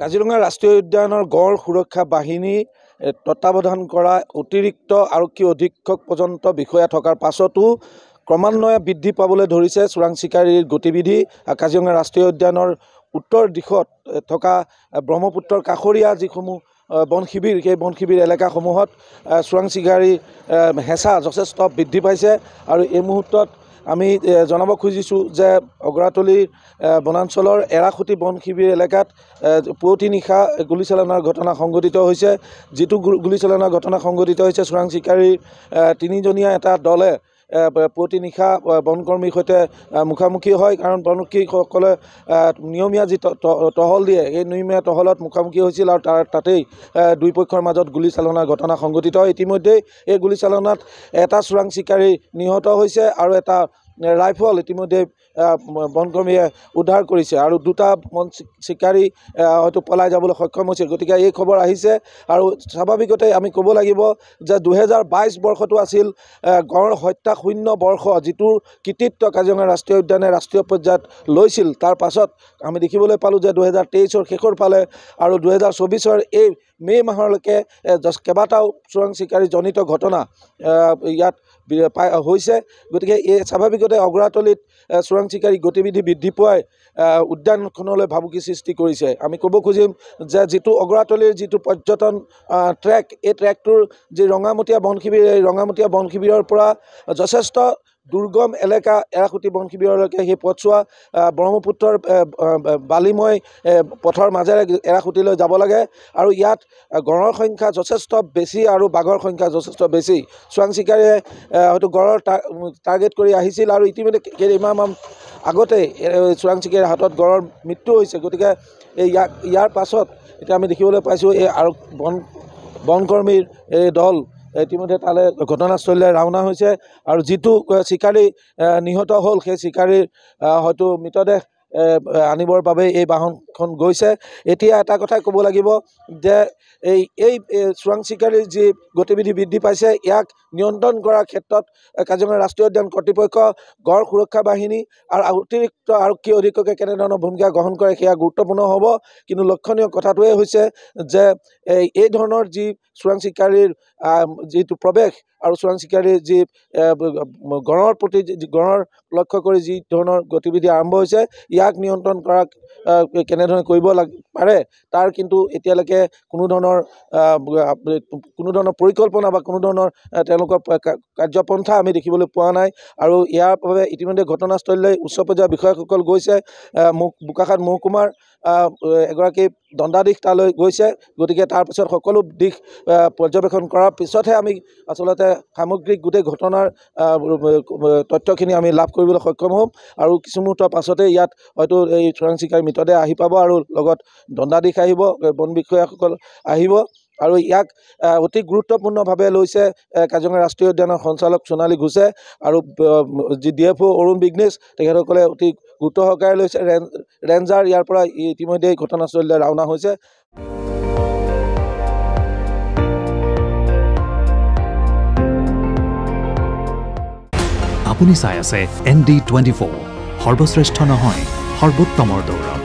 কাজিৰঙা ৰাষ্ট্ৰীয় উদ্যানৰ গড় সুৰক্ষা বাহিনী তত্বাৱধান কৰা অতিৰিক্ত আৰক্ষী অধীক্ষক পৰ্যন্ত বিষয়া থকাৰ পাছতো ক্ৰমান্বয়ে বৃদ্ধি পাবলৈ ধৰিছে চোৰাং চিকাৰীৰ গতিবিধি। কাজিৰঙা ৰাষ্ট্ৰীয় উদ্যানৰ উত্তৰ দিশত থকা ব্ৰহ্মপুত্ৰৰ কাষৰীয়া যিসমূহ বন শিবিৰ, সেই বন শিবিৰ এলেকাসমূহত চোৰাং চিকাৰীৰ হেঁচা যথেষ্ট বৃদ্ধি পাইছে। আৰু এই মুহূৰ্তত আমি জনাব খুজিছোঁ যে অগৰাতলীৰ বনাঞ্চলৰ এৰাখুটি বন শিবিৰ এলেকাত পুৱতি নিশা গুলীচালনাৰ ঘটনা সংঘটিত হৈছে। যিটো গুলীচালনাৰ ঘটনা সংঘটিত হৈছে, চোৰাং চিকাৰীৰ তিনিজনীয়া এটা দলে পুৱতি নিশা বনকৰ্মীৰ সৈতে মুখামুখি হয়। কাৰণ বনৰক্ষীসকলে নিয়মীয়া যি টহল দিয়ে, সেই নিয়মীয়া টহলত মুখামুখি হৈছিল আৰু তাতেই দুই পক্ষৰ মাজত গুলীচালনাৰ ঘটনা সংঘটিত হয়। ইতিমধ্যেই এই গুলীচালনাত এটা চোৰাং চিকাৰী নিহত হৈছে আৰু এটা ৰাইফল ইতিমধ্যে বনকৰ্মীয়ে উদ্ধাৰ কৰিছে আৰু দুটা বন চিকাৰী হয়তো পলাই যাবলৈ সক্ষম হৈছে। গতিকে এই খবৰ আহিছে আৰু স্বাভাৱিকতে আমি ক'ব লাগিব যে 2022 বৰ্ষটো আছিল গড় হত্যা শূন্য বৰ্ষ, যিটোৰ কৃতিত্ব কাজিৰঙা ৰাষ্ট্ৰীয় উদ্যানে ৰাষ্ট্ৰীয় পৰ্যায়ত লৈছিল। তাৰ পাছত আমি দেখিবলৈ পালোঁ যে 2023ৰ শেষৰ ফালে আৰু 2024ৰ এই মে' মাহলৈকে কেইবাটাও চোৰাং চিকাৰীজনিত ঘটনা ইয়াত হৈছে। গতিকে এই স্বাভাৱিকতে অগৰাতলীত চোৰাং চিকাৰী গতিবিধি বৃদ্ধি পোৱাই উদ্যানখনলৈ ভাবুকি সৃষ্টি কৰিছে। আমি ক'ব খুজিম যে যিটো অগৰাতলীৰ যিটো পৰ্যটন ট্ৰেক, এই ট্ৰেকটোৰ যি ৰঙামতীয়া বন শিবিৰ, এই ৰঙামতীয়া বন শিবিৰৰ পৰা যথেষ্ট দুৰ্গম এলেকা এৰাখুটি বন শিবিৰলৈকে সেই পথছোৱা ব্ৰহ্মপুত্ৰৰ বালিময় পথৰ মাজেৰে এৰাখুটিলৈ যাব লাগে। আৰু ইয়াত গড়ৰ সংখ্যা যথেষ্ট বেছি আৰু বাঘৰ সংখ্যা যথেষ্ট বেছি। চোৰাং চিকাৰীয়ে হয়তো গড়ৰ টাৰ্গেট কৰি আহিছিল আৰু ইতিমধ্যে কেইমাহমান আগতেই চোৰাং চিকাৰীৰ হাতত গড়ৰ মৃত্যু হৈছে। গতিকে ইয়াৰ পাছত এতিয়া আমি দেখিবলৈ পাইছোঁ এই আৰু বনকৰ্মীৰ এই দল ইতিমধ্যে তালৈ ঘটনাস্থলীলৈ ৰাওনা হৈছে আৰু যিটো চিকাৰী নিহত হ'ল, সেই চিকাৰীৰ হয়তো মৃতদেহ আনিবৰ বাবে এই বাহনখন গৈছে। এতিয়া এটা কথাই ক'ব লাগিব যে এই চোৰাং চিকাৰীৰ যি গতিবিধি বৃদ্ধি পাইছে, ইয়াক নিয়ন্ত্ৰণ কৰাৰ ক্ষেত্ৰত কাজিৰঙা ৰাষ্ট্ৰীয় উদ্যান কৰ্তৃপক্ষ, গড় সুৰক্ষা বাহিনী আৰু অতিৰিক্ত আৰক্ষী অধীক্ষকে কেনেধৰণৰ ভূমিকা গ্ৰহণ কৰে সেয়া গুৰুত্বপূৰ্ণ হ'ব। কিন্তু লক্ষণীয় কথাটোৱে হৈছে যে এই ধৰণৰ যি চোৰাং চিকাৰীৰ যিটো প্ৰৱেশ আৰু চোৰাং চিকাৰীৰ যি গড়ৰ প্ৰতি গড়ৰ লক্ষ্য কৰি যি ধৰণৰ গতিবিধি আৰম্ভ হৈছে, ইয়াক নিয়ন্ত্ৰণ কৰা কেনেধৰণে কৰিব পাৰে তাৰ কিন্তু এতিয়ালৈকে কোনো ধৰণৰ পৰিকল্পনা বা কোনো ধৰণৰ তেওঁলোকৰ কাৰ্যপন্থা আমি দেখিবলৈ পোৱা নাই। আৰু ইয়াৰ বাবে ইতিমধ্যে ঘটনাস্থলীলৈ উচ্চ পৰ্যায়ৰ বিষয়াসকল গৈছে। বোকাখাত মহকুমাৰ এগৰাকী দণ্ডাধীশ তালৈ গৈছে। গতিকে তাৰপিছত সকলো দিশ পৰ্যবেক্ষণ কৰাৰ পিছতহে আমি আচলতে সামগ্ৰিক গোটেই ঘটনাৰ তথ্যখিনি আমি লাভ কৰিবলৈ সক্ষম হ'ম। আৰু কিছু মুহূৰ্তৰ পাছতে ইয়াত হয়তো এই চোৰাং চিকাৰী মৃতদেহ আহি পাব আৰু লগত দণ্ডাধীশ আহিব, বন বিষয়াসকল আহিব। আৰু ইয়াক অতি গুৰুত্বপূৰ্ণভাৱে লৈছে কাজিৰঙা ৰাষ্ট্ৰীয় উদ্যানৰ সঞ্চালক সোণালী ঘোষে আৰু যি DFO অৰুণ বিঘ্নেশ, তেখেতসকলে অতি গুৰুত্ব সহকাৰে লৈছে। ৰেঞ্জাৰ ইয়াৰ পৰা ইতিমধ্যে ঘটনাস্থলীলৈ ৰাওনা হৈছে। আপুনি চাই আছে ND24, সৰ্বশ্ৰেষ্ঠ নহয়, সৰ্বোত্তমৰ দৌৰ।